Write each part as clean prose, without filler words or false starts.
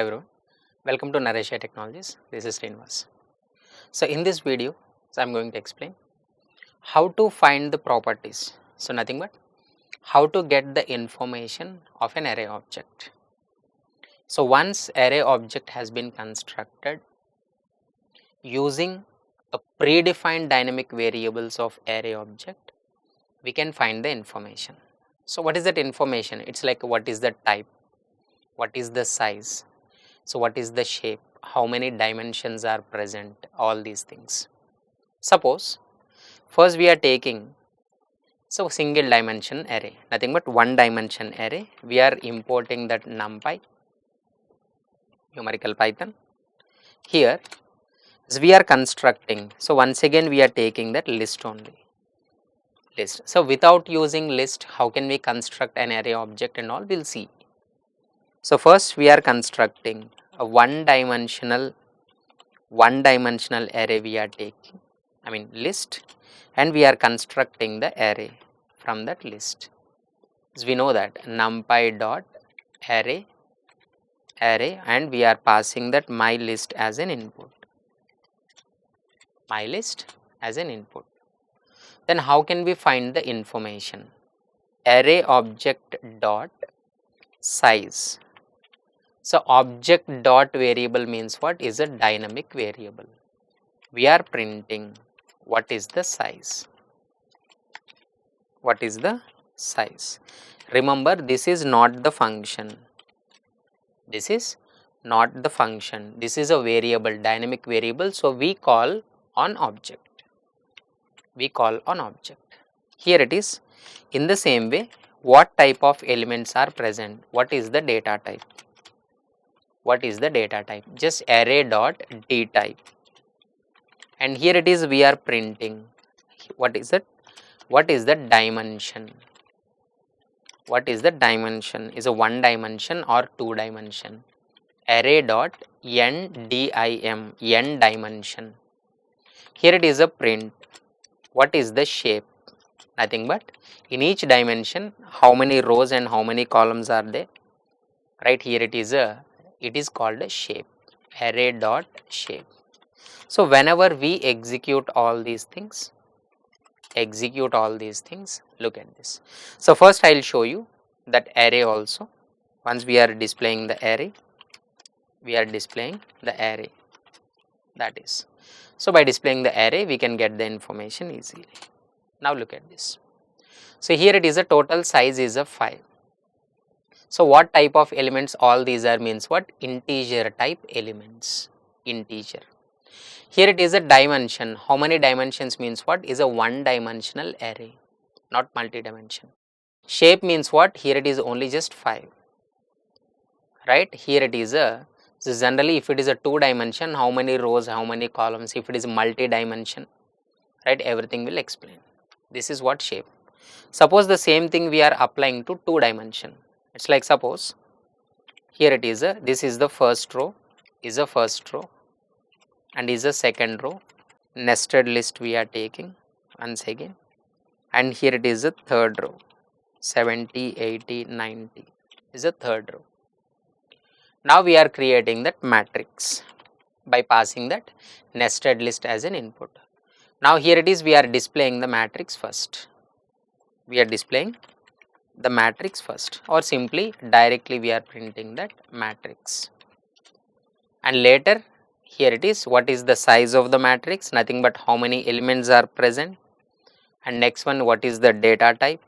Hi everyone, welcome to Naresh IT Technologies. This is Srinivas. So in this video, I am going to explain how to find the properties. So nothing but how to get the information of an array object. So once array object has been constructed using a predefined dynamic variables of array object, we can find the information. So what is that information? It's like what is the type, what is the size, so what is the shape, how many dimensions are present, all these things. Suppose first we are taking single dimension array, nothing but one dimension array. We are importing that NumPy, numerical Python. Here as we are constructing, so once again we are taking that list only, list. So without using list, how can we construct an array object and all, we'll see. So first we are constructing a one dimensional array. We are taking list, and we are constructing the array from that list. As we know that NumPy dot array, and we are passing that my list as an input, my list as an input. Then how can we find the information? Array object dot size. So object dot variable means what? Is a dynamic variable. We are printing what is the size. What is the size? Remember, this is not the function. This is not the function. This is a variable, dynamic variable. So we call on object. We call on object. Here it is. In the same way, what type of elements are present? What is the data type? What is the data type? Just array dot d type. And here it is, we are printing. What is it? What is the dimension? What is the dimension? Is a one dimension or two dimension? Array dot ndim, n dimension. Here it is a print. What is the shape? Nothing but in each dimension, how many rows and how many columns are there? Right here it is called a shape. Array dot shape. So whenever we execute all these things, look at this. So first I will show you that array also. Once we are displaying the array, that is. So by displaying the array, we can get the information easily. Now look at this. So here it is, a total size is a 5. So what type of elements all these are means what? Integer type elements, integer. Here it is a dimension. How many dimensions means what? Is a one dimensional array, not multi-dimension. Shape means what? Here it is only just 5. Right? Here it is so generally if it is a 2 dimension, how many rows, how many columns? If it is multi-dimension, right, everything will explain. This is what shape. Suppose the same thing we are applying to 2 dimension. It's like suppose here it is this is the first row, and is a second row. Nested list we are taking once again, and here it is a third row. 70, 80, 90 is a third row. Now we are creating that matrix by passing that nested list as an input. Now here it is, we are displaying the matrix first. We are displaying the matrix first, or simply directly we are printing that matrix. And later here it is, what is the size of the matrix? Nothing but how many elements are present. And next one, what is the data type?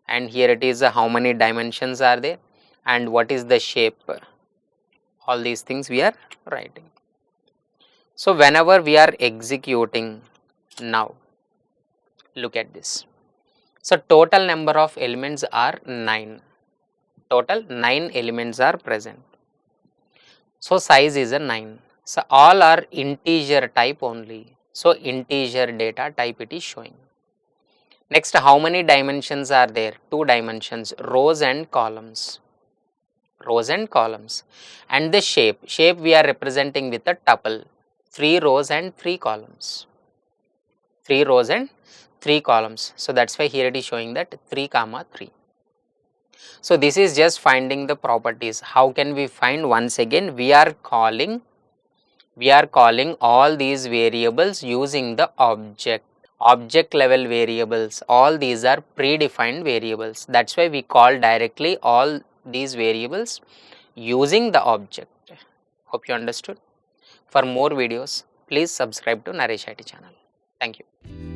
And here it is how many dimensions are there, and what is the shape. All these things we are writing. So whenever we are executing, now look at this. So total number of elements are 9. Total 9 elements are present. So size is a 9. So all are integer type only. So integer data type it is showing. Next, how many dimensions are there? 2 dimensions, rows and columns. Rows and columns. And the shape we are representing with a tuple, 3 rows and 3 columns. 3 rows and 3 columns. So that's why here it is showing that 3 comma 3. So this is just finding the properties. How can we find? Once again, we are calling all these variables using the object level variables. All these are predefined variables. That's why we call directly all these variables using the object. Hope you understood. For more videos, please subscribe to Naresh IT channel. Thank you.